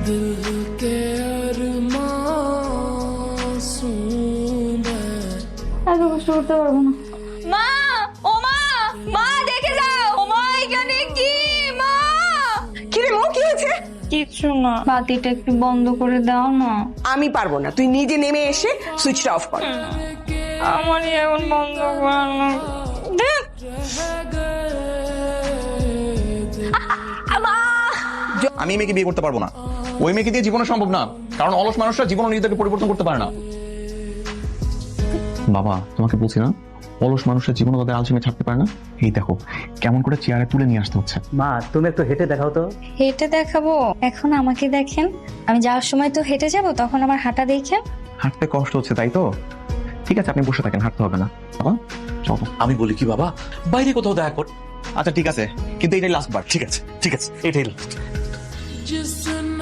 এত কষ্ট করতে পারবো না। মা, ও মা, মা দেখে যাও, ও মা এখানে কি? মা, কি রে মো, কি হয়েছে? কিচ্ছু না, বাতিটা একটু বন্ধ করে দাও না। আমি পারবো না, তুই নিজে নেমে এসে সুইচটা অফ কর। আমারই এখন বন্ধ করানো। আমি এই মেয়েকে বিয়ে করতে পারবো না। ওই মেয়েকে দিয়ে জীবনে সম্ভব না, কারণ অলস মানুষরা জীবন নিজেদেরকে পরিবর্তন করতে পারে না। বাবা, তোমাকে বলছি না, অলস মানুষের জীবন তাদের আলসেমে ছাড়তে পারে না। এই দেখো কেমন করে চেয়ারে তুলে নিয়ে আসতে হচ্ছে। মা, তুমি একটু হেঁটে দেখাও তো। হেঁটে দেখাবো? এখন আমাকে দেখেন, আমি যাওয়ার সময় তো হেঁটে যাব, তখন আমার হাঁটা দেখেন। হাঁটতে কষ্ট হচ্ছে তাই তো? ঠিক আছে, আপনি বসে থাকেন, হাঁটতে হবে না। বাবা চলো। আমি বলি কি বাবা, বাইরে কোথাও দেখা কর। আচ্ছা ঠিক আছে, কিন্তু এটাই লাস্ট বার। ঠিক আছে, ঠিক আছে, এটাই লাস্ট।